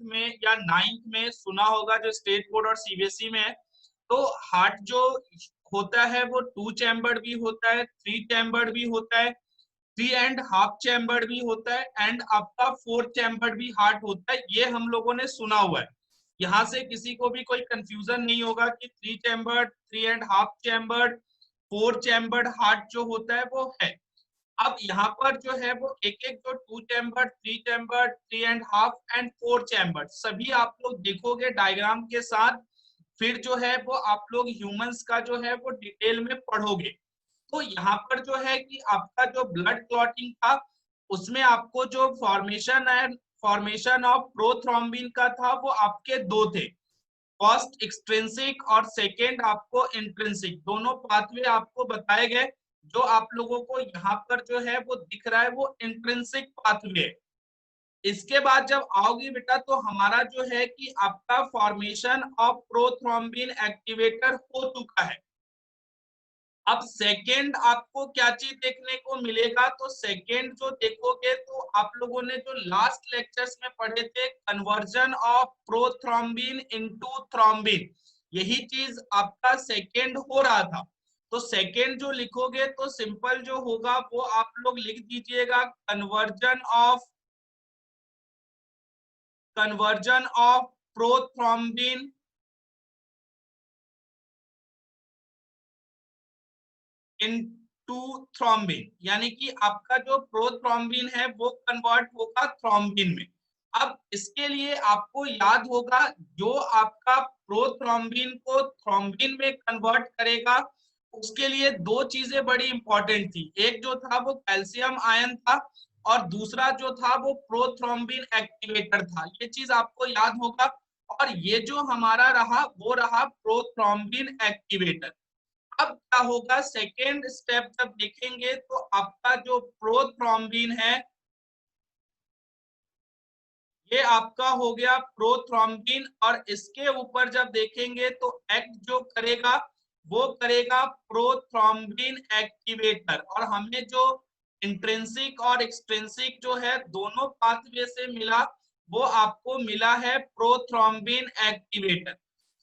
में या 9th में सुना होगा, जो स्टेट बोर्ड और सीबीएसई में है। तो हार्ट जो होता है वो 2 चैम्बर्ड भी होता है, 3 चैम्बर्ड भी होता है, 3.5 चैम्बर्ड भी होता है, एंड आपका 4 चैम्बर्ड भी हार्ट होता है। ये हम लोगों ने सुना हुआ है। यहाँ से किसी को भी कोई कंफ्यूजन नहीं होगा कि 3 चैम्बर्ड, 3.5 चैम्बर्ड, 4 चैम्बर्ड हार्ट जो होता है वो है। अब यहाँ पर जो है वो एक एक जो 2 चैम्बर, 3 चैम्बर, 3.5 एंड 4 चैम्बर सभी आप लोग देखोगे डायग्राम के साथ। फिर जो है वो आप लोग ह्यूमंस का जो है वो डिटेल में पढ़ोगे। तो यहाँ पर जो है कि आपका जो ब्लड क्लॉटिंग था उसमें आपको जो फॉर्मेशन है, फॉर्मेशन ऑफ प्रोथ्रोम्बिन का था, वो आपके दो थे। फर्स्ट एक्सट्रिंसिक और सेकेंड आपको इंट्रिंसिक, दोनों पाथवे आपको बताए गए। जो आप लोगों को यहाँ पर जो है वो दिख रहा है वो इंट्रिंसिक पाथवे है। इसके बाद जब आओगी बेटा तो हमारा जो है कि आपका फॉर्मेशन ऑफ प्रोथ्रोम्बिन एक्टिवेटर हो चुका है। अब सेकेंड आपको क्या चीज देखने को मिलेगा, तो सेकेंड जो देखोगे तो आप लोगों ने जो लास्ट लेक्चर्स में पढ़े थे, conversion of prothrombin into thrombin, यही चीज आपका सेकेंड हो रहा था। तो सेकेंड जो लिखोगे तो सिंपल जो होगा वो आप लोग लिख दीजिएगा conversion of prothrombin into thrombin, यानी कि आपका जो प्रोथ्रोम्बिन है वो कन्वर्ट होगा थ्रोम्बिन में। अब इसके लिए आपको याद होगा जो आपका प्रोथ्रोम्बिन को थ्रोम्बिन में कन्वर्ट करेगा, उसके लिए दो चीजें बड़ी इंपॉर्टेंट थी। एक जो था वो कैल्शियम आयन था, और दूसरा जो था वो प्रोथ्रोम्बिन एक्टिवेटर था। ये चीज आपको याद होगा। और ये जो हमारा रहा वो रहा प्रोथ्रोम्बिन एक्टिवेटर। अब क्या होगा, सेकेंड स्टेप जब देखेंगे तो आपका जो प्रोथ्रोम्बिन है ये आपका हो गया प्रोथ्रोम्बिन, और इसके ऊपर जब देखेंगे तो एक्ट जो करेगा वो करेगा प्रोथ्रोम्बिन एक्टिवेटर। और हमें जो इंट्रिंसिक और एक्सट्रिंसिक जो है दोनों पाथवे से मिला, वो आपको मिला है प्रोथ्रोम्बिन एक्टिवेटर।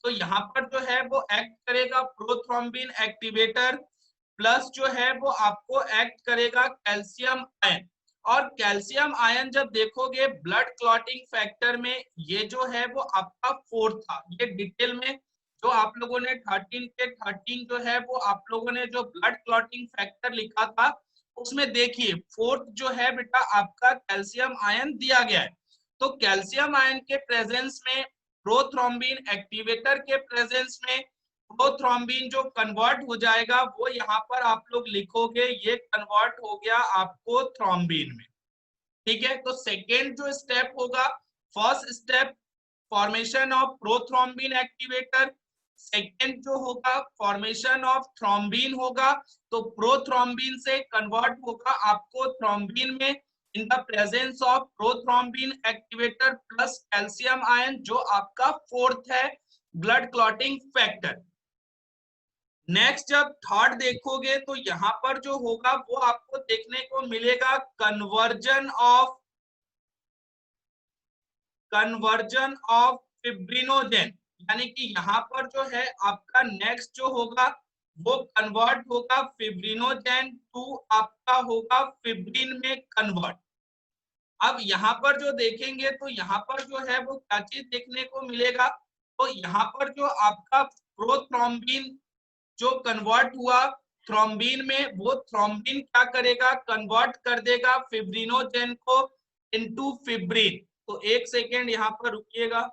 तो यहाँ पर जो है वो एक्ट करेगा प्रोथ्रोम्बिन एक्टिवेटर, प्लस जो है वो आपको एक्ट करेगा कैल्शियम आयन। और कैल्शियम आयन जब देखोगे ब्लड क्लॉटिंग फैक्टर में, ये जो है वो आपका फोर्थ था। ये डिटेल में जो आप लोगों ने 13 के 13 जो है वो आप लोगों ने जो ब्लड क्लॉटिंग फैक्टर लिखा था उसमें देखिए फोर्थ जो है बेटा आपका कैल्शियम आयन दिया गया है। तो कैल्शियम आयन के प्रेजेंस में, प्रोथ्रोम्बिन एक्टिवेटर के प्रेजेंस में, प्रोथ्रोम्बिन जो कन्वर्ट हो जाएगा वो यहाँ पर आप लोग लिखोगे, ये कन्वर्ट हो गया आपको थ्रोम्बिन में। ठीक है, तो सेकेंड जो स्टेप होगा, first step formation of prothrombin activator, second जो होगा फॉर्मेशन ऑफ थ्रोम्बिन होगा। तो प्रोथ्रोम्बिन से कन्वर्ट होगा आपको थ्रोम्बिन में in the presence of prothrombin activator plus calcium ion, जो आपका फोर्थ है ब्लड क्लॉटिंग फैक्टर। नेक्स्ट जब थर्ड देखोगे तो यहाँ पर जो होगा वो आपको देखने को मिलेगा कन्वर्जन ऑफ फिब्रिनोजेन, यानी कि यहाँ पर जो है आपका नेक्स्ट जो होगा वो कन्वर्ट होगा फिब्रिनोजेन टू आपका होगा फिब्रिन में कन्वर्ट। अब यहाँ पर जो देखेंगे तो यहाँ पर जो है वो क्या चीज देखने को मिलेगा, तो यहाँ पर जो आपका प्रोथ्रोम्बिन जो कन्वर्ट हुआ थ्रोम्बिन में, वो थ्रोम्बिन क्या करेगा, कन्वर्ट कर देगा फिब्रिनोजेन को इनटू फिब्रिन। तो एक सेकेंड यहाँ पर रुकिएगा।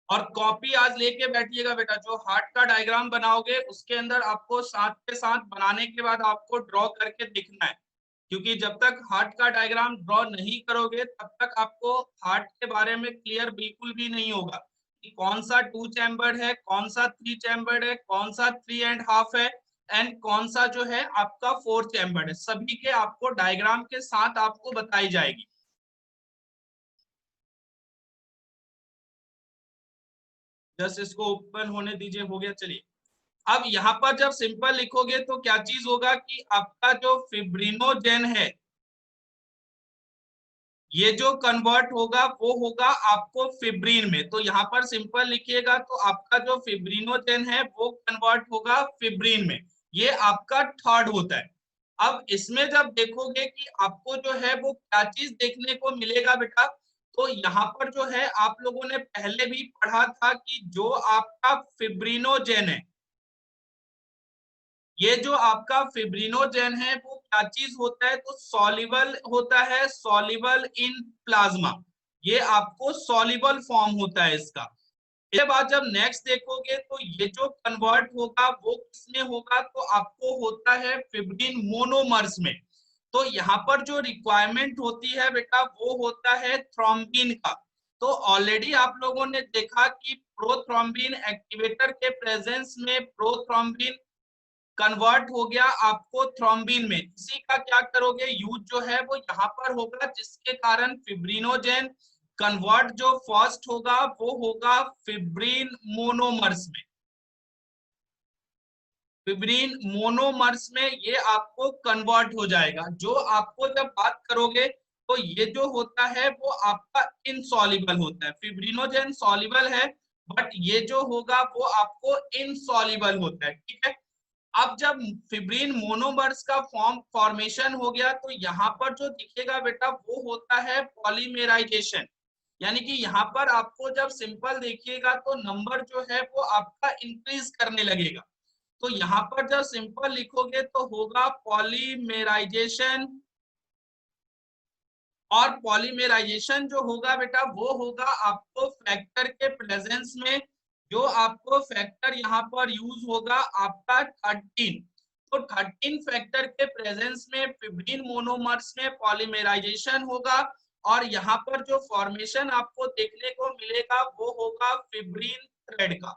और कॉपी आज लेके बैठिएगा बेटा, जो हार्ट का डायग्राम बनाओगे उसके अंदर आपको साथ के साथ बनाने के बाद आपको ड्रॉ करके दिखना है। क्योंकि जब तक हार्ट का डायग्राम ड्रॉ नहीं करोगे तब तक आपको हार्ट के बारे में क्लियर बिल्कुल भी नहीं होगा कि कौन सा 2 चैम्बर्ड है, कौन सा 3 चैम्बर्ड है, कौन सा 3.5 है एंड कौन सा जो है आपका 4 चैम्बर्ड है। सभी के आपको डायग्राम के साथ आपको बताई जाएगी। जस्ट इसको ओपन होने दीजिए, हो गया। चलिए अब यहाँ पर जब सिंपल लिखोगे तो क्या चीज होगा कि आपका जो फिब्रिनोजेन है ये जो कन्वर्ट होगा वो होगा आपको फिब्रिन में। तो यहाँ पर सिंपल लिखिएगा तो आपका जो फिब्रिनोजेन है वो कन्वर्ट होगा फिब्रिन में। ये आपका थर्ड होता है। अब इसमें जब देखोगे कि आपको जो है वो क्या चीज देखने को मिलेगा बेटा, तो यहाँ पर जो है आप लोगों ने पहले भी पढ़ा था कि जो आपका फिब्रिनोजेन है, ये जो आपका फिब्रिनोजेन है वो क्या चीज होता है, तो सॉल्युबल होता है, सॉल्युबल इन प्लाज्मा। ये आपको सॉल्युबल फॉर्म होता है इसका। इसके बाद जब नेक्स्ट देखोगे तो ये जो कन्वर्ट होगा वो किसमें होगा, तो आपको होता है फिब्रिन मोनोमर्स में। तो यहाँ पर जो रिक्वायरमेंट होती है बेटा वो होता है थ्रोम्बिन का। तो ऑलरेडी आप लोगों ने देखा कि प्रोथ्रोम्बिन एक्टिवेटर के प्रेजेंस में प्रोथ्रोम्बिन कन्वर्ट हो गया आपको थ्रोम्बिन में। इसी का क्या करोगे, यूज जो है वो यहाँ पर होगा, जिसके कारण फिब्रिनोजेन कन्वर्ट जो फर्स्ट होगा वो होगा फिब्रिन मोनोमर्स में। फिब्रिन मोनोमर्स में ये आपको कन्वर्ट हो जाएगा। जो आपको जब बात करोगे तो ये जो होता है वो आपका इनसॉल्युबल होता है। फिब्रिनोजेन सॉल्युबल है बट ये जो होगा वो आपको इनसॉल्युबल होता है, ठीक है। अब जब फिब्रिन मोनोमर्स का फॉर्मेशन हो गया तो यहाँ पर जो दिखेगा बेटा वो होता है पॉलीमेराइजेशन। यानी कि यहाँ पर आपको जब सिंपल देखिएगा तो नंबर जो है वो आपका इंक्रीज करने लगेगा। तो यहाँ पर जब सिंपल लिखोगे तो होगा पॉलीमेराइजेशन। और पॉलीमेराइजेशन जो होगा बेटा वो होगा आपको फैक्टर के प्रेजेंस में। जो आपको फैक्टर यहाँ पर यूज होगा आपका 13। तो 13 फैक्टर के प्रेजेंस में फिब्रिन मोनोमर्स में पॉलीमेराइजेशन होगा और यहाँ पर जो फॉर्मेशन आपको देखने को मिलेगा वो होगा फिब्रिन थ्रेड का।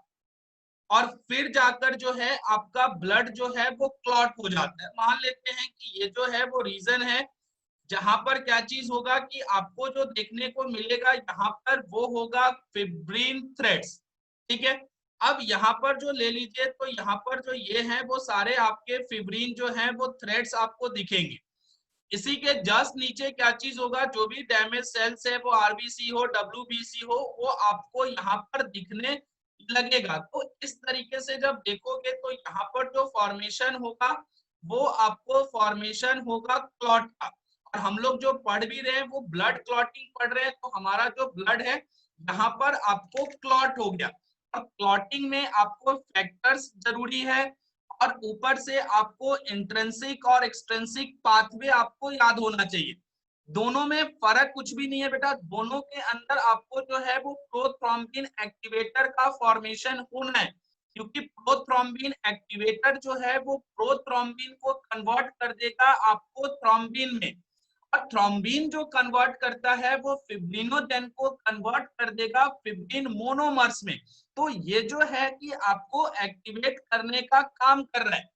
और फिर जाकर जो है आपका ब्लड जो है वो क्लॉट हो जाता है। मान लेते हैं कि ये जो है वो रीजन है जहां पर क्या चीज होगा कि आपको जो देखने को मिलेगा यहाँ पर वो होगा फिब्रिन थ्रेड्स, ठीक है। अब यहाँ पर जो ले लीजिए तो यहाँ पर जो ये है वो सारे आपके फिब्रिन जो है वो थ्रेड्स आपको दिखेंगे। इसी के जस्ट नीचे क्या चीज होगा, जो भी डैमेज सेल्स है वो आरबीसी हो डब्ल्यूबीसी हो वो आपको यहाँ पर दिखने लगेगा। तो इस तरीके से जब देखोगे तो यहाँ पर जो फॉर्मेशन होगा वो आपको फॉर्मेशन होगा क्लॉट का। और हम लोग जो पढ़ भी रहे हैं वो ब्लड क्लॉटिंग पढ़ रहे हैं, तो हमारा जो ब्लड है यहाँ पर आपको क्लॉट हो गया। और क्लॉटिंग में आपको फैक्टर्स जरूरी है और ऊपर से आपको इंट्रिंसिक और एक्सट्रिंसिक पाथवे आपको याद होना चाहिए। दोनों में फर्क कुछ भी नहीं है बेटा, दोनों के अंदर आपको जो है वो प्रोथ्रोम्बिन एक्टिवेटर का फॉर्मेशन होना है। क्योंकि प्रोथ्रोम्बिन एक्टिवेटर जो है वो प्रोथ्रोम्बिन को कन्वर्ट कर देगा आपको थ्रोम्बिन में। और थ्रोम्बिन जो कन्वर्ट करता है वो फिब्रिनोजेन को कन्वर्ट कर देगा फिब्रिन मोनोमर्स में। तो ये जो है कि आपको एक्टिवेट करने का काम कर रहा है।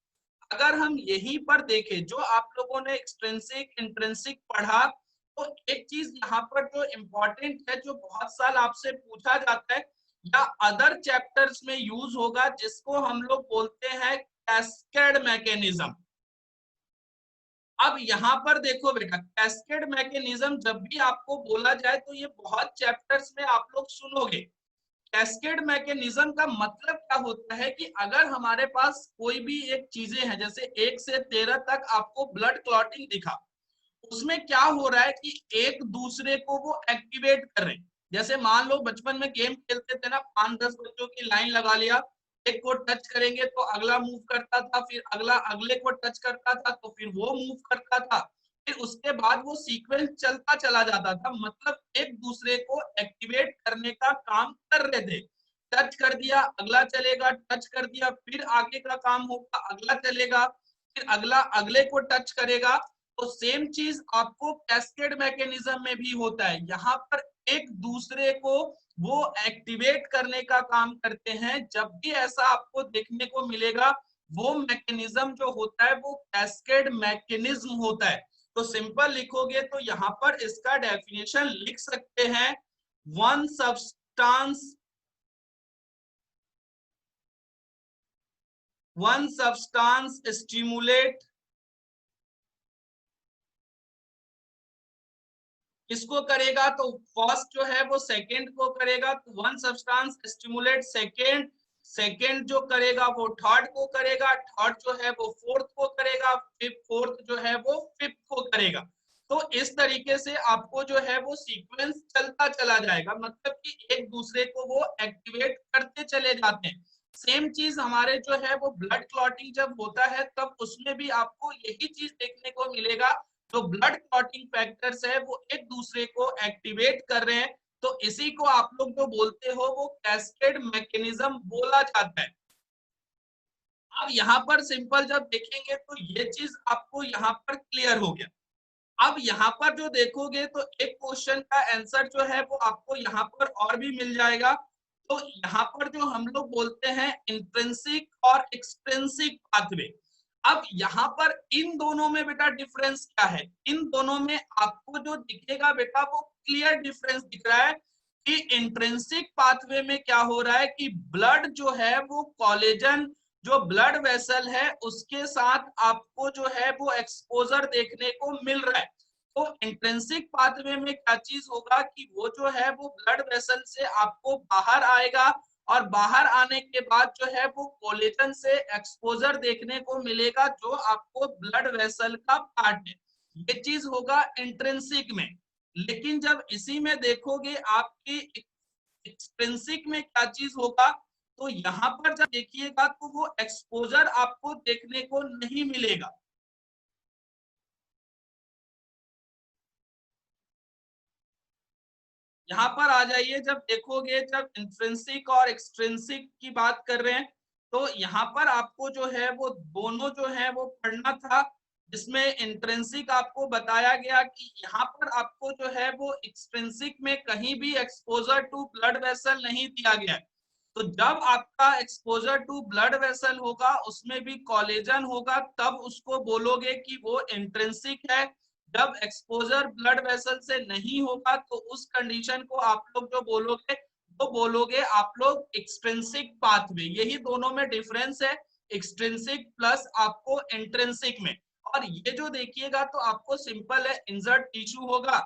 अगर हम यहीं पर देखें जो आप लोगों ने एक्सट्रिंसिक इंट्रिंसिक पढ़ा, तो एक चीज यहाँ पर जो इम्पोर्टेंट है जो बहुत साल आपसे पूछा जाता है या अदर चैप्टर्स में यूज होगा, जिसको हम लोग बोलते हैं कैस्केड मैकेनिज्म। अब यहाँ पर देखो बेटा, कैस्केड मैकेनिज्म जब भी आपको बोला जाए तो ये बहुत चैप्टर्स में आप लोग सुनोगे। कैस्केड मैकेनिज्म का मतलब क्या होता है कि अगर हमारे पास कोई भी एक चीजें हैं, जैसे 1 से 13 तक आपको ब्लड क्लॉटिंग दिखा, उसमें क्या हो रहा है कि एक दूसरे को वो एक्टिवेट कर रहे हैं। जैसे मान लो बचपन में गेम खेलते थे ना, 5-10 बच्चों की लाइन लगा लिया, एक को टच करेंगे तो अगला मूव करता था, फिर अगला अगले को टच करता था तो फिर वो मूव करता था, फिर उसके बाद वो सीक्वेंस चलता चला जाता था। मतलब एक दूसरे को एक्टिवेट करने का काम कर रहे थे। टच कर दिया अगला चलेगा, टच कर दिया फिर आगे का काम होगा, अगला चलेगा, फिर अगला अगले को टच करेगा। तो सेम चीज आपको कैस्केड मैकेनिज्म में भी होता है। यहाँ पर एक दूसरे को वो एक्टिवेट करने का काम करते हैं। जब भी ऐसा आपको देखने को मिलेगा, वो मैकेनिज्म जो होता है वो कैस्केड मैकेनिज्म होता है। तो सिंपल लिखोगे तो यहाँ पर इसका डेफिनेशन लिख सकते हैं, वन सब्सटेंस स्टिमुलेट, किसको करेगा, तो फर्स्ट जो है वो सेकंड को करेगा, तो one substance stimulate second, second जो करेगा वो थर्ड को करेगा, थर्ड जो है वो फोर्थ को करेगा, फोर्थ जो है वो फिफ्थ को करेगा। तो इस तरीके से आपको जो है वो सीक्वेंस चलता चला जाएगा, मतलब कि एक दूसरे को वो एक्टिवेट करते चले जाते हैं। सेम चीज हमारे जो है वो ब्लड क्लॉटिंग जब होता है तब उसमें भी आपको यही चीज देखने को मिलेगा। जो ब्लड क्लॉटिंग फैक्टर्स है वो एक दूसरे को एक्टिवेट कर रहे हैं। तो इसी को आप लोग जो बोलते हो वो कैस्केड मैकेनिज्म बोला जाता है। अब यहाँ पर सिंपल जब देखेंगे तो ये चीज आपको यहाँ पर क्लियर हो गया। अब यहाँ पर जो देखोगे तो एक क्वेश्चन का आंसर जो है वो आपको यहाँ पर और भी मिल जाएगा। तो यहाँ पर जो हम लोग बोलते हैं इंट्रिंसिक और एक्सट्रिंसिक पाथवे। अब यहाँ पर इन दोनों में बेटा डिफरेंस क्या है, इन दोनों में आपको जो दिखेगा बेटा वो क्लियर डिफरेंस दिख रहा है कि इंट्रिंसिक पाथवे में क्या हो रहा है कि ब्लड जो है वो कोलेजन जो ब्लड वेसल है उसके साथ आपको जो है वो एक्सपोजर देखने को मिल रहा है। तो इंट्रिंसिक पाथवे में क्या चीज होगा कि वो जो है वो ब्लड वेसल से आपको बाहर आएगा और बाहर आने के बाद जो है वो कोलेजन से एक्सपोजर देखने को मिलेगा जो आपको ब्लड वेसल का पार्ट है। ये चीज होगा इंट्रिंसिक में। लेकिन जब इसी में देखोगे आपकी एक्सट्रिंसिक में क्या चीज होगा, तो यहाँ पर जब देखिएगा तो वो एक्सपोजर आपको देखने को नहीं मिलेगा। यहाँ पर आ जाइए, जब देखोगे जब इंट्रिंसिक और एक्सट्रिंसिक की बात कर रहे हैं तो यहाँ पर आपको जो है वो दोनों जो है वो पढ़ना था, जिसमें इंट्रिंसिक आपको बताया गया कि यहाँ पर आपको जो है वो एक्सट्रिंसिक में कहीं भी एक्सपोजर टू ब्लड वेसल नहीं दिया गया है। तो जब आपका एक्सपोजर टू ब्लड वेसल होगा उसमें भी कोलेजन होगा तब उसको बोलोगे कि वो इंट्रिंसिक है। जब एक्सपोजर ब्लड वेसल से नहीं होगा तो उस कंडीशन को आप लोग जो बोलोगे तो बोलोगे आप लोग एक्सट्रिंसिक पाथवे। यही दोनों में डिफरेंस है, एक्सट्रिंसिक प्लस आपको इंट्रिंसिक में। और ये जो देखिएगा तो आपको सिंपल है, इंजर्ट टिश्यू होगा,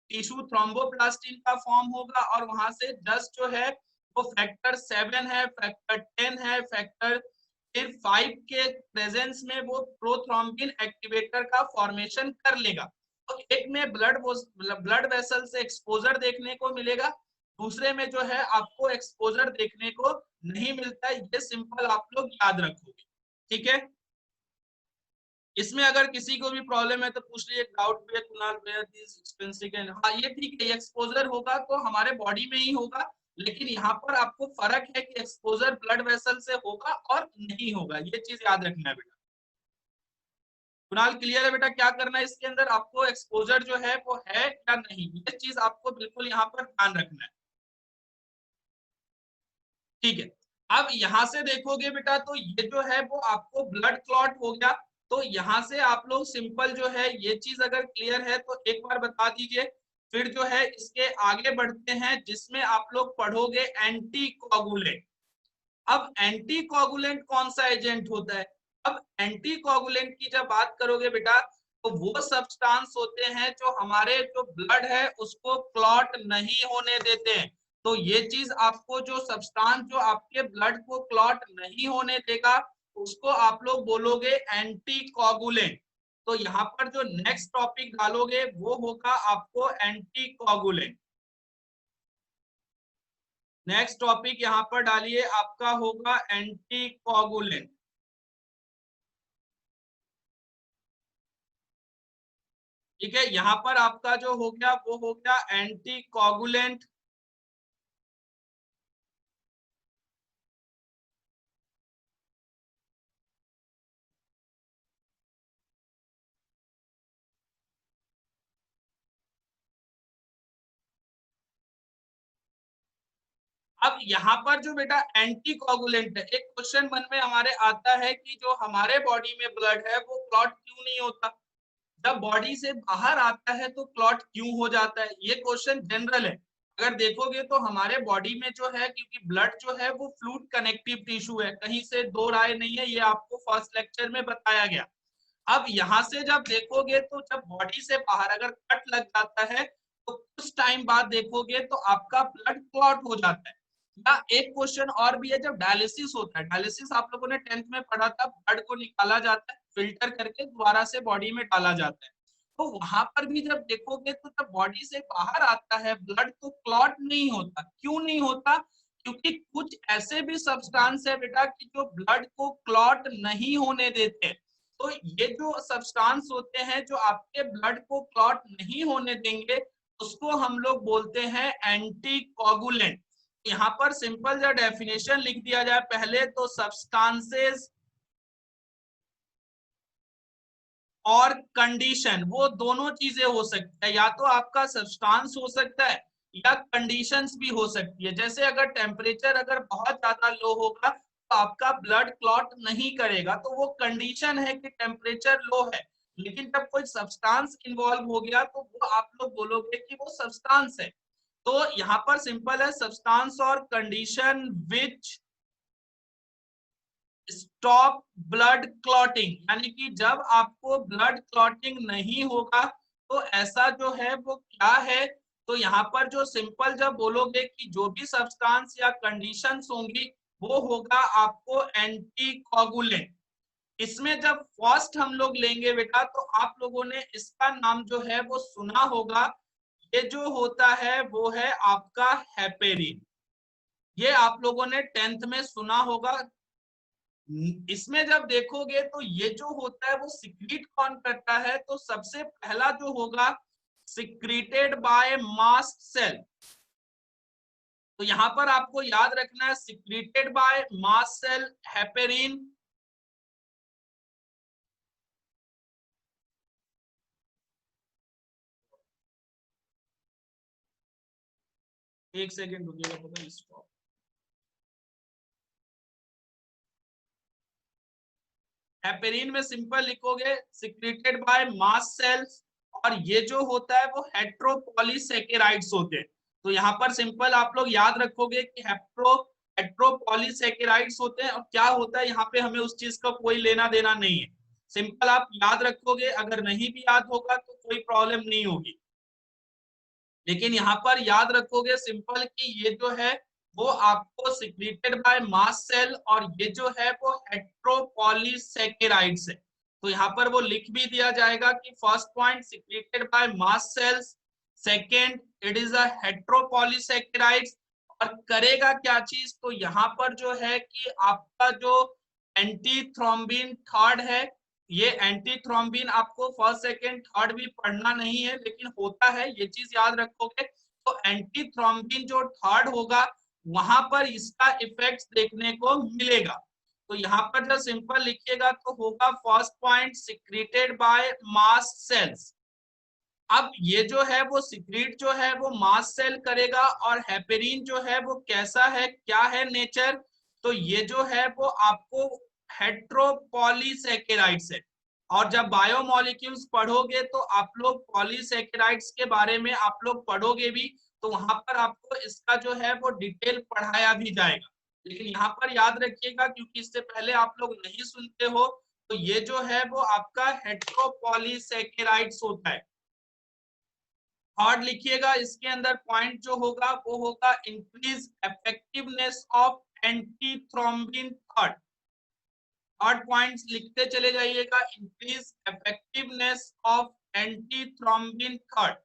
टिश्यू थ्रोम्बोप्लास्टिन का फॉर्म होगा और वहां से जस्ट जो है वो फैक्टर 7 है, फैक्टर 10 है, फैक्टर फिर 5 के प्रेजेंस में वो प्रोथ्रोम्बिन एक्टिवेटर का फॉर्मेशन कर लेगा। तो एक में ब्लड वेसल से एक्सपोजर देखने को मिलेगा, दूसरे में जो है आपको एक्सपोजर देखने को नहीं मिलता है। ये सिंपल आप लोग याद रखोगे, ठीक है। इसमें अगर किसी को भी प्रॉब्लम है तो पूछ लीजिए, डाउट भी है कुणाल भैया दिस एक्सपेंसिव है। हाँ ये ठीक है, एक्सपोजर होगा तो हमारे बॉडी में ही होगा, लेकिन यहाँ पर आपको फर्क है कि एक्सपोजर ब्लड वेसल से होगा और नहीं होगा, ये चीज याद रखना है बेटा। कुणाल क्लियर है बेटा, क्या करना है इसके अंदर, आपको एक्सपोजर जो है वो है या नहीं, ये चीज आपको बिल्कुल यहाँ पर ध्यान रखना है, ठीक है। अब यहां से देखोगे बेटा तो ये जो है वो आपको ब्लड क्लॉट हो गया। तो यहां से आप लोग सिंपल जो है ये चीज अगर क्लियर है तो एक बार बता दीजिए। फिर जो है इसके आगे बढ़ते हैं जिसमें आप लोग पढ़ोगे एंटी कोगुलेंट। अब एंटी कोगुलेंट कौन सा एजेंट होता है, अब एंटी कोगुलेंट की जब बात करोगे बेटा तो वो सब्सटेंस होते हैं जो हमारे जो ब्लड है उसको क्लॉट नहीं होने देते हैं। तो ये चीज आपको जो सब्सटेंस जो आपके ब्लड को क्लॉट नहीं होने देगा उसको आप लोग बोलोगे एंटी कोगुलेंट। तो यहाँ पर जो नेक्स्ट टॉपिक डालोगे वो होगा आपको एंटी कोगुलेंट। नेक्स्ट टॉपिक यहाँ पर डालिए आपका होगा एंटी कोगुलेंट। ठीक है, यहाँ पर आपका जो हो गया वो हो गया एंटी कोगुलेंट। अब यहाँ पर जो बेटा एंटी कोगुलेंट है, एक क्वेश्चन मन में हमारे आता है कि जो हमारे बॉडी में ब्लड है वो क्लॉट क्यों नहीं होता, जब बॉडी से बाहर आता है तो क्लॉट क्यों हो जाता है, ये क्वेश्चन जनरल है। अगर देखोगे तो हमारे बॉडी में जो है, क्योंकि ब्लड जो है वो फ्लूइड कनेक्टिव टिश्यू है, कहीं से दो राय नहीं है, ये आपको फर्स्ट लेक्चर में बताया गया। अब यहाँ से जब देखोगे तो जब बॉडी से बाहर अगर कट लग जाता है तो कुछ टाइम बाद देखोगे तो आपका ब्लड क्लॉट हो जाता है। या एक क्वेश्चन और भी है, जब डायलिसिस होता है, डायलिसिस आप लोगों ने 10th में पढ़ा था, ब्लड को निकाला जाता है, फिल्टर करके दोबारा से बॉडी में डाला जाता है। तो वहां पर भी जब देखोगे तो जब बॉडी से बाहर आता है ब्लड तो क्लॉट नहीं होता, क्यों नहीं होता, क्योंकि कुछ ऐसे भी सब्सटेंस है बेटा कि जो ब्लड को क्लॉट नहीं होने देते। तो ये जो सब्सटेंस होते हैं जो आपके ब्लड को क्लॉट नहीं होने देंगे, उसको हम लोग बोलते हैं एंटी कोगुलेंट। यहाँ पर सिंपल जो डेफिनेशन लिख दिया जाए पहले तो, सब्सटेंसेस और कंडीशन, वो दोनों चीजें हो सकती है, या तो आपका सब्सटेंस हो सकता है या कंडीशंस भी हो सकती है। जैसे अगर टेम्परेचर अगर बहुत ज्यादा लो होगा तो आपका ब्लड क्लॉट नहीं करेगा, तो वो कंडीशन है कि टेम्परेचर लो है। लेकिन जब कोई सब्सटेंस इन्वॉल्व हो गया तो वो आप लोग बोलोगे कि वो सब्सटेंस है। तो यहाँ पर सिंपल है, सब्सटेंस और condition which stop blood clotting, यानी कि जब आपको ब्लड क्लॉटिंग नहीं होगा तो ऐसा जो है वो क्या है। तो यहाँ पर जो सिंपल जब बोलोगे कि जो भी सब्सटेंस या कंडीशंस होंगी वो होगा आपको एंटी कोगुलेंट। इसमें जब फर्स्ट हम लोग लेंगे बेटा तो आप लोगों ने इसका नाम जो है वो सुना होगा, ये जो होता है वो है आपका हेपेरिन। ये आप लोगों ने 10th में सुना होगा। इसमें जब देखोगे तो ये जो होता है वो सिक्रीट कौन करता है, तो सबसे पहला जो होगा सिक्रीटेड बाय मास्ट सेल। तो यहां पर आपको याद रखना है secreted by mast cell heparin. एक सेकेंड रुकिएगा, पता नहीं स्टॉप। हेपेरिन में सिंपल लिखोगे सिक्रीटेड बाय मास्ट सेल्स, और ये जो होता है वो हेट्रोपॉलीसेकेराइड्स होते हैं। तो यहाँ पर सिंपल आप लोग याद रखोगे कि हेट्रोपॉलीसेकेराइड्स होते हैं, और क्या होता है यहाँ पे हमें उस चीज का कोई लेना देना नहीं है। सिंपल आप याद रखोगे, अगर नहीं भी याद होगा तो कोई प्रॉब्लम नहीं होगी, लेकिन यहाँ पर याद रखोगे सिंपल कि ये जो है वो आपको सिक्रीटेड बाय मास्ट सेल, और ये जो है वो हेट्रोपॉलीसेकेराइड्स है। तो यहाँ पर वो लिख भी दिया जाएगा कि first point secreted by mast cells, second it is a heteropolysaccharides. और करेगा क्या चीज, तो यहाँ पर जो है कि आपका जो एंटी थ्रोम्बिन थर्ड है, ये एंटी थ्रोम्बिन आपको फर्स्ट सेकेंड थर्ड भी पढ़ना नहीं है, लेकिन होता है, ये चीज याद रखोगे। तो एंटी थ्रोम्बिन जो थर्ड होगा वहां पर इसका इफेक्ट देखने को मिलेगा। तो यहाँ पर जो सिंपल लिखिएगा तो होगा first point secreted by mast cells. अब ये जो है वो सिक्रीट जो है वो मास्ट सेल करेगा, और हेपेरिन जो है वो कैसा है, क्या है नेचर, तो ये जो है वो आपको हेट्रोपॉलीसेकेराइड्स है। और जब बायोमोलिक्यूल्स पढ़ोगे तो आप लोग पॉलीसेकेराइड्स के बारे में आप लोग पढ़ोगे भी, तो वहां पर आपको इसका जो है वो डिटेल पढ़ाया भी जाएगा। लेकिन यहाँ पर याद रखिएगा क्योंकि इससे पहले आप लोग नहीं सुनते हो, तो ये जो है वो आपका हेट्रोपॉलीसेकेराइड्स होता है। थर्ड लिखिएगा, इसके अंदर पॉइंट जो होगा वो होगा increase effectiveness of anti thrombin third. Third point लिखते चले जाइएगा, increase effectiveness of anti thrombin third.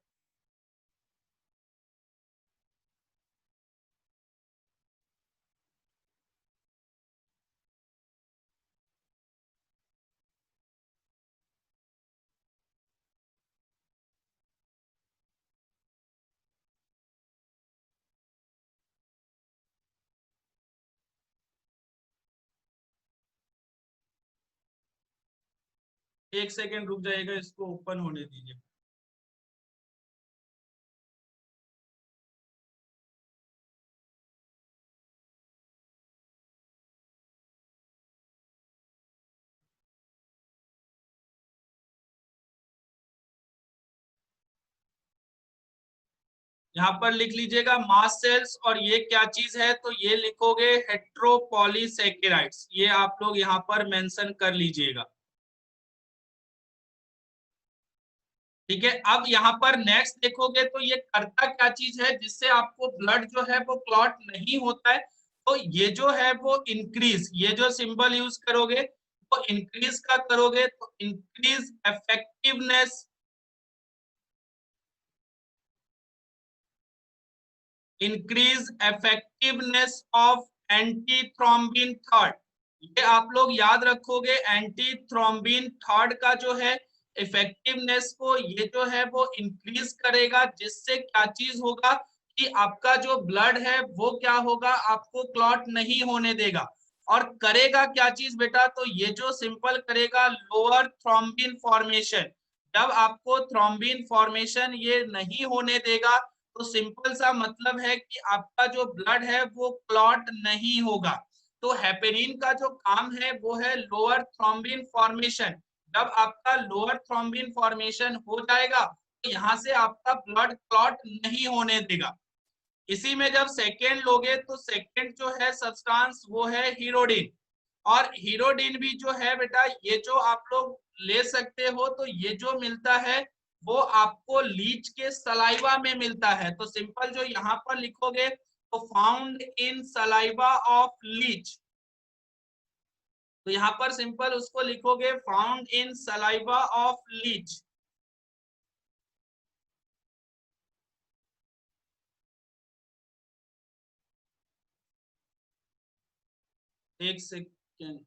एक सेकेंड रुक जाइएगा, इसको ओपन होने दीजिए। यहाँ पर लिख लीजिएगा मास्ट सेल्स, और ये क्या चीज है, तो ये लिखोगे हेट्रोपॉलीसैकेराइड्स, ये आप लोग यहाँ पर मेंशन कर लीजिएगा। ठीक है, अब यहाँ पर नेक्स्ट देखोगे तो ये करता क्या चीज है जिससे आपको ब्लड जो है वो क्लॉट नहीं होता है, तो ये जो है वो इंक्रीज, ये जो सिंबल यूज करोगे वो इंक्रीज का करोगे, तो increase effectiveness, increase effectiveness of anti thrombin third. ये आप लोग याद रखोगे, एंटी थ्रोम्बिन थर्ड का जो है इफेक्टिवनेस को ये जो है वो इंक्रीज करेगा, जिससे क्या चीज होगा कि आपका जो ब्लड है वो क्या होगा, आपको क्लॉट नहीं होने देगा। और करेगा क्या चीज बेटा, तो ये जो सिंपल करेगा लोअर थ्रोम्बिन फॉर्मेशन। जब आपको थ्रोम्बिन फॉर्मेशन ये नहीं होने देगा, तो सिंपल सा मतलब है कि आपका जो ब्लड है वो क्लॉट नहीं होगा। तो हेपेरिन का जो काम है वो है लोअर थ्रोम्बिन फॉर्मेशन। जब आपका लोअर थ्रोम्बिन फॉर्मेशन हो जाएगा तो यहाँ से आपका ब्लड क्लॉट नहीं होने देगा। इसी में जब सेकेंड लोगे तो सेकेंड जो है सब्सटेंस वो है हीरोडिन। और हीरोडिन भी जो है बेटा, ये जो आप लोग ले सकते हो, तो ये जो मिलता है वो आपको लीच के सलाइवा में मिलता है। तो सिंपल जो यहाँ पर लिखोगे तो found in saliva of leech, तो यहाँ पर सिंपल उसको लिखोगे found in saliva of leech. एक सेकेंड,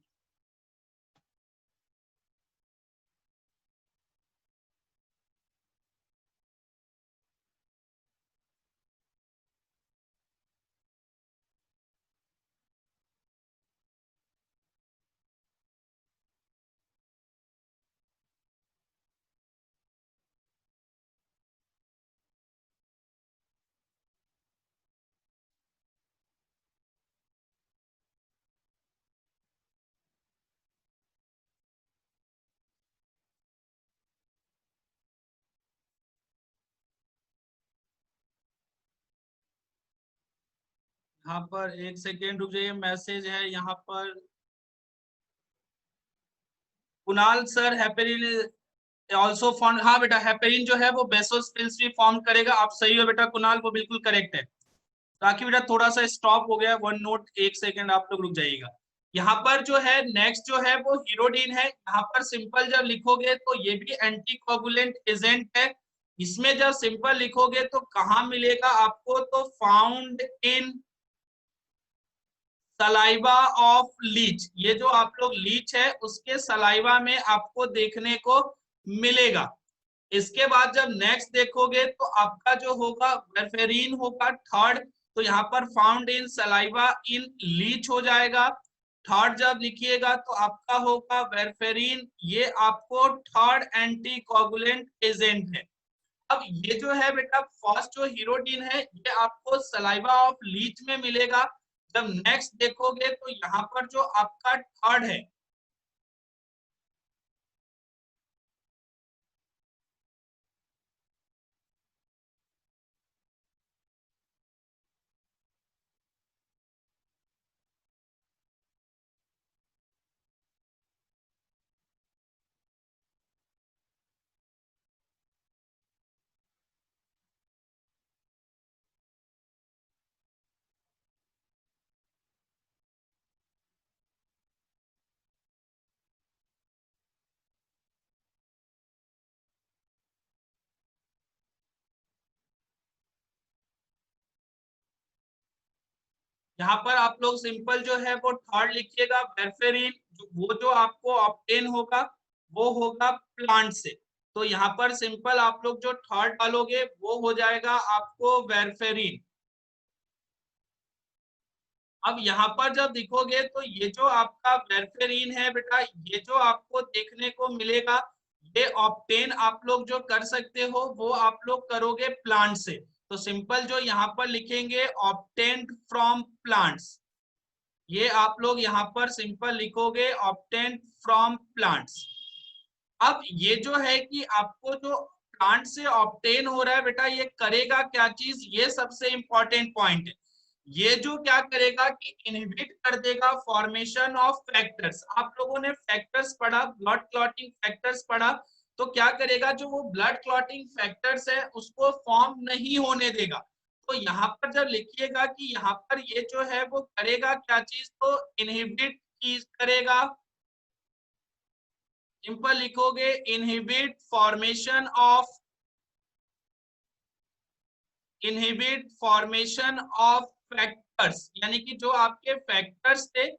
यहाँ पर एक सेकेंड रुक जाइए, मैसेज है यहाँ पर। Kunal sir, heparin also form, हाँ बेटा हेपेरिन जो है वो बेसोस्फिल्स भी फॉर्म करेगा। आप सही हो बेटा कुणाल, वो बिल्कुल करेक्ट है। ताकि बेटा थोड़ा सा स्टॉप हो गया वन नोट, एक सेकंड आप लोग रुक जाइएगा। यहाँ पर जो है नेक्स्ट जो है वो हीरोडिन है। यहाँ पर सिंपल जब लिखोगे तो ये भी एंटीकोगुलेंट एजेंट है। इसमें जब सिंपल लिखोगे तो कहाँ मिलेगा आपको, तो found in saliva of leech, ये जो आप लोग लीच है उसके सलाइवा में आपको देखने को मिलेगा। इसके बाद जब नेक्स्ट देखोगे तो आपका जो होगा वेरफेरिन होगा थर्ड, तो यहाँ पर found in saliva in leech हो जाएगा। थर्ड जब लिखिएगा तो आपका होगा वेरफेरिन, ये आपको थर्ड एंटी कोगुलेंट एजेंट है। अब ये जो है बेटा फर्स्ट जो हीरोडिन है ये आपको सलाइवा ऑफ लीच में मिलेगा। जब नेक्स्ट देखोगे तो यहाँ पर जो आपका थर्ड है, यहाँ पर आप लोग सिंपल जो है वो थर्ड लिखिएगा वेरफेरिन, वो जो आपको ऑब्टेन होगा वो होगा प्लांट से। तो यहाँ पर सिंपल आप लोग जो थर्ड डालोगे वो हो जाएगा आपको वेरफेरिन। अब यहाँ पर जब दिखोगे तो ये जो आपका वेरफेरिन है बेटा, ये जो आपको देखने को मिलेगा, ये ऑब्टेन आप लोग जो कर सकते हो वो आप लोग करोगे प्लांट से। तो सिंपल जो यहाँ पर लिखेंगे ऑब्टेन्ड फ्रॉम प्लांट्स, ये आप लोग यहाँ पर सिंपल लिखोगे ऑब्टेन्ड फ्रॉम प्लांट्स। अब ये जो है कि आपको जो प्लांट से ऑब्टेन हो रहा है बेटा, ये करेगा क्या चीज, ये सबसे इंपॉर्टेंट पॉइंट है। ये जो क्या करेगा कि इनहिबिट कर देगा फॉर्मेशन ऑफ फैक्टर्स। आप लोगों ने फैक्टर्स पढ़ा, ब्लड क्लॉटिंग फैक्टर्स पढ़ा, तो क्या करेगा, जो वो ब्लड क्लॉटिंग फैक्टर्स है उसको फॉर्म नहीं होने देगा। तो यहाँ पर जब लिखिएगा कि यहाँ पर ये जो है वो करेगा क्या चीज, तो इनहिबिट चीज करेगा। सिंपल लिखोगे, inhibit formation of, inhibit formation of factors, यानी कि जो आपके फैक्टर्स थे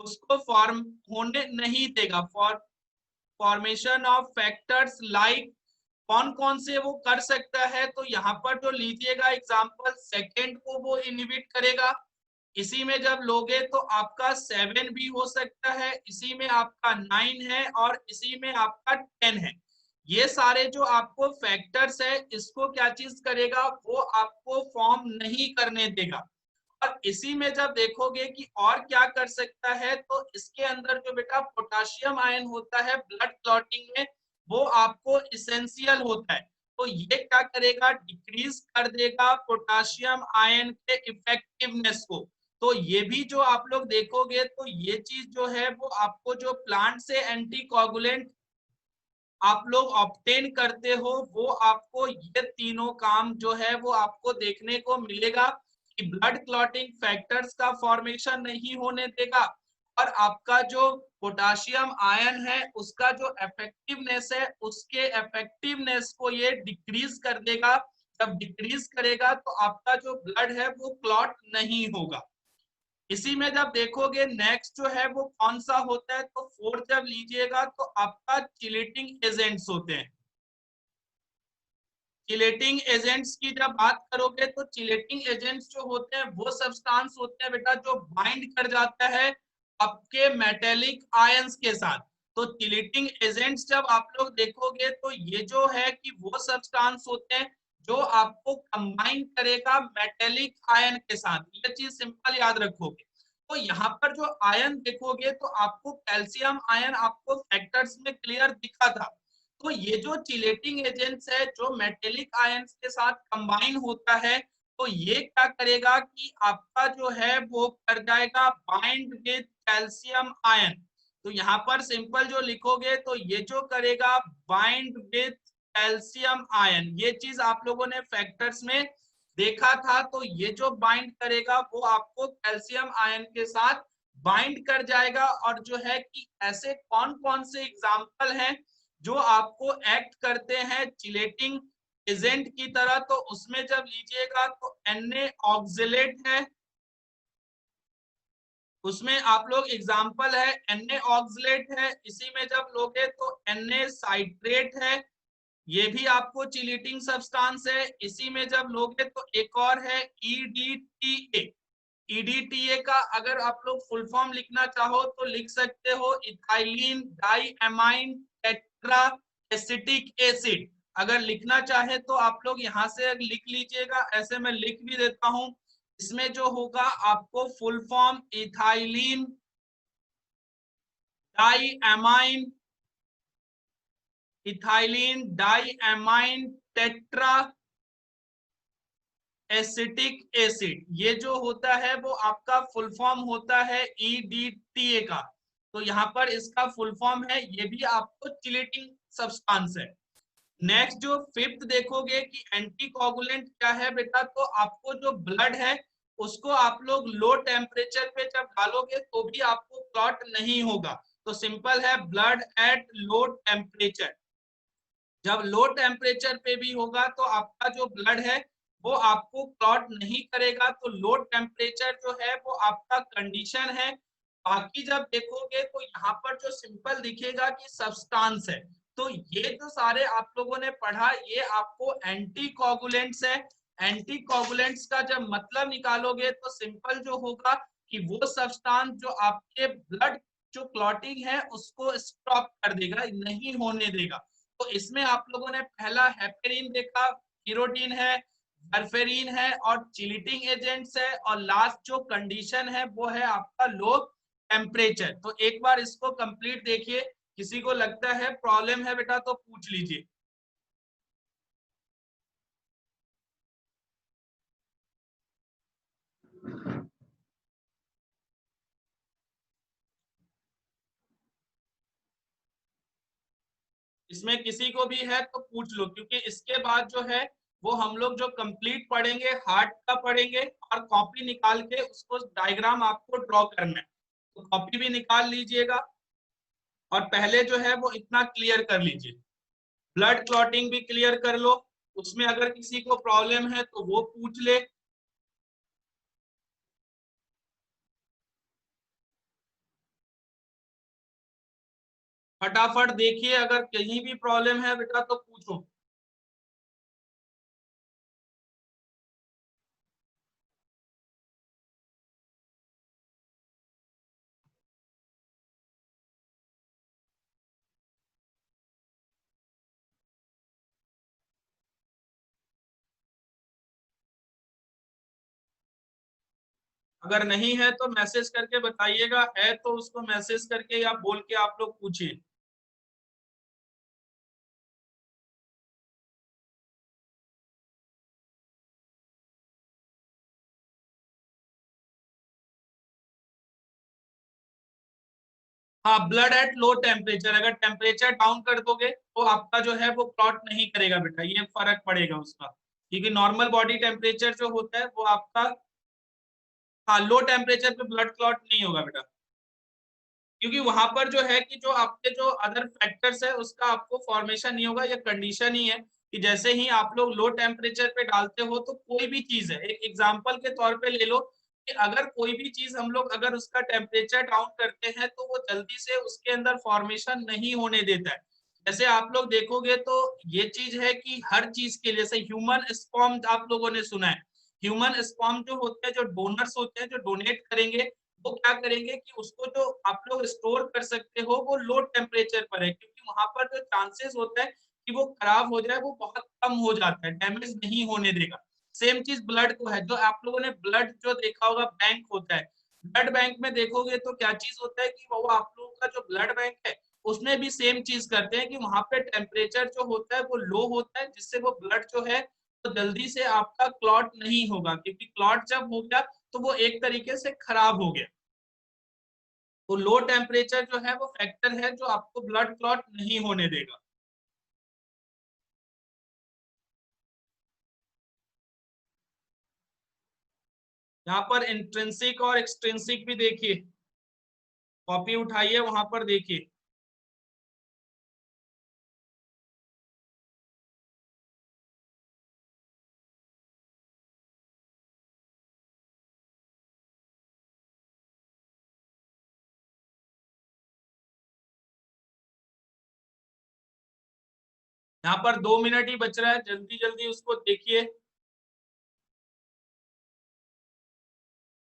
उसको फॉर्म होने नहीं देगा। फॉर्मेशन ऑफ फैक्टर्स लाइक, कौन कौन से वो कर सकता है, तो यहाँ पर जो लीजिएगा एग्जांपल, सेकंड को वो इनहिबिट करेगा। इसी में जब लोगे तो आपका 7 भी हो सकता है, इसी में आपका 9 है और इसी में आपका 10 है। ये सारे जो आपको फैक्टर्स है इसको क्या चीज करेगा, वो आपको फॉर्म नहीं करने देगा। और इसी में जब देखोगे कि और क्या कर सकता है, तो इसके अंदर जो बेटा पोटाशियम आयन होता है ब्लड क्लॉटिंग में, वो आपको इसेंशियल होता है। तो ये क्या करेगा, डिक्रीज कर देगा पोटाशियम आयन के इफेक्टिवनेस को। तो ये भी जो आप लोग देखोगे तो ये चीज जो है वो आपको जो प्लांट से एंटीकोगुलेंट आप लोग ऑब्टेन करते हो, वो आपको ये तीनों काम जो है वो आपको देखने को मिलेगा कि ब्लड क्लॉटिंग फैक्टर्स का फॉर्मेशन नहीं होने देगा, और आपका जो पोटाशियम आयन है उसका जो इफेक्टिवनेस है उसके इफेक्टिवनेस को ये डिक्रीज कर देगा। जब डिक्रीज करेगा तो आपका जो ब्लड है वो क्लॉट नहीं होगा। इसी में जब देखोगे नेक्स्ट जो है वो कौन सा होता है, तो फोर्थ जब लीजिएगा तो आपका चिलेटिंग एजेंट्स होते हैं। चिलेटिंग एजेंट्स की जब बात करोगे तो चिलेटिंग एजेंट्स जो होते हैं वो सब्सटेंस होते हैं बेटा जो बाइंड कर जाता है आपके मेटेलिक आयंस के साथ। तो चिलेटिंग एजेंट्स जब आप लोग देखोगे तो ये जो है कि वो सब्सटेंस होते हैं जो आपको कंबाइन करेगा मेटेलिक आयन के साथ। ये चीज सिंपल याद रखोगे। तो यहाँ पर जो आयन देखोगे तो आपको कैल्शियम आयन आपको फैक्टर्स में क्लियर दिखा था। तो ये जो चिलेटिंग एजेंट्स है जो मेटेलिक आयंस के साथ कंबाइन होता है, तो ये क्या करेगा कि आपका जो है वो कर जाएगा बाइंड विद कैल्शियम आयन। तो यहाँ पर सिंपल जो लिखोगे तो ये जो करेगा बाइंड विद कैल्शियम आयन, ये चीज आप लोगों ने फैक्टर्स में देखा था। तो ये जो बाइंड करेगा वो आपको कैल्शियम आयन के साथ बाइंड कर जाएगा। और जो है कि ऐसे कौन कौन से एग्जाम्पल हैं जो आपको एक्ट करते हैं चिलेटिंग एजेंट की तरह, तो उसमें जब लीजिएगा तो Na ऑक्सिलेट है, उसमें आप लोग एग्जाम्पल है Na ऑक्सिलेट है। इसी में जब लोगे तो Na साइट्रेट है, ये भी आपको चिलेटिंग सब्सटेंस है। इसी में जब लोगे तो एक और है EDTA। EDTA का अगर आप लोग फुल फॉर्म लिखना चाहो तो लिख सकते हो ethylene diamine tetraacetic acid. अगर लिखना चाहे तो आप लोग यहाँ से लिख लीजिएगा, ऐसे मैं लिख भी देता हूं। इसमें जो होगा आपको full form ethylene diamine, ethylene diamine tetraacetic acid, ये जो होता है वो आपका फुल फॉर्म होता है EDTA का। तो यहाँ पर इसका फुल फॉर्म है, ये भी आपको चिलेटिंग सब्सटेंस है। नेक्स्ट जो फिफ्थ देखोगे कि एंटीकोगुलेंट क्या है बेटा, तो आपको जो ब्लड है उसको आप लोग लो टेम्परेचर पे जब डालोगे तो भी आपको क्लॉट नहीं होगा। तो सिंपल है, ब्लड एट लो टेम्परेचर। जब लो टेम्परेचर पे भी होगा तो आपका जो ब्लड है वो आपको क्लॉट नहीं करेगा। तो लो टेम्परेचर जो है वो आपका कंडीशन है। बाकी जब देखोगे तो यहाँ पर जो सिंपल दिखेगा कि सब्सटेंस है। तो ये जो सारे आप लोगों ने पढ़ा ये आपको एंटीकोगुलेंट्स है। एंटीकोगुलेंट्स का जब मतलब निकालोगे तो सिंपल जो होगा कि वो सब्सटेंस जो आपके ब्लड जो क्लॉटिंग है उसको स्टॉप कर देगा, नहीं होने देगा। तो इसमें आप लोगों ने पहला हेपेरिन देखा, हीरोडिन है, वारफेरिन है और चिलेटिंग एजेंट्स है, और लास्ट जो कंडीशन है वो है आपका लो टेम्परेचर। तो एक बार इसको कंप्लीट देखिए, किसी को लगता है प्रॉब्लम है बेटा तो पूछ लीजिए। इसमें किसी को भी है तो पूछ लो, क्योंकि इसके बाद जो है वो हम लोग जो कंप्लीट पढ़ेंगे हार्ट का पढ़ेंगे, और कॉपी निकाल के उसको डायग्राम आपको ड्रॉ करना है, तो कॉपी भी निकाल लीजिएगा और पहले जो है वो इतना क्लियर कर लीजिए। ब्लड क्लॉटिंग भी क्लियर कर लो, उसमें अगर किसी को प्रॉब्लम है तो वो पूछ ले। फटाफट देखिए, अगर कहीं भी प्रॉब्लम है बेटा तो पूछो। अगर नहीं है तो मैसेज करके बताइएगा, है तो उसको मैसेज करके या बोल के आप लोग पूछिए। हाँ, ब्लड एट लो टेम्परेचर, अगर टेम्परेचर डाउन कर दोगे तो आपका जो है वो क्लॉट नहीं करेगा बेटा, ये फर्क पड़ेगा उसका, क्योंकि नॉर्मल बॉडी टेम्परेचर जो होता है वो आपका, हाँ लो टेम्परेचर पे ब्लड क्लॉट नहीं होगा बेटा, क्योंकि वहां पर जो है कि जो आपके जो अदर फैक्टर्स है उसका आपको फॉर्मेशन नहीं होगा, या कंडीशन ही है कि जैसे ही आप लोग लो टेम्परेचर पे डालते हो तो कोई भी चीज है, एक एग्जांपल के तौर पे ले लो कि अगर कोई भी चीज हम लोग अगर उसका टेम्परेचर डाउन करते हैं तो वो जल्दी से उसके अंदर फॉर्मेशन नहीं होने देता है। जैसे आप लोग देखोगे तो ये चीज है कि हर चीज के लिए, जैसे ह्यूमन स्पर्म आप लोगों ने सुना है, ह्यूमन स्पर्म जो होते हैं, जो डोनर्स होते हैं, जो डोनेट करेंगे, वो क्या करेंगे कि उसको जो आप लोग स्टोर कर सकते हो वो लो टेम्परेचर पर है, क्योंकि वहां पर जो चांसेस होता है कि वो खराब हो जाए वो बहुत कम हो जाता है, डैमेज नहीं होने देगा। सेम चीज ब्लड को है, जो आप लोगों ने ब्लड जो देखा होगा बैंक होता है, ब्लड बैंक में देखोगे तो क्या चीज होता है कि वो आप लोगों का जो ब्लड बैंक है उसमें भी सेम चीज करते हैं कि वहां पे टेम्परेचर जो होता है वो लो होता है, जिससे वो ब्लड जो है तो जल्दी से आपका क्लॉट नहीं होगा, क्योंकि क्लॉट जब हो गया तो वो एक तरीके से खराब हो गया। तो लो टेम्परेचर जो है वो फैक्टर है जो आपको ब्लड क्लॉट नहीं होने देगा। यहाँ पर इंट्रिंसिक और एक्सट्रिंसिक भी देखिए, कॉपी उठाइए वहां पर देखिए। यहाँ पर 2 मिनट ही बच रहा है, जल्दी जल्दी उसको देखिए।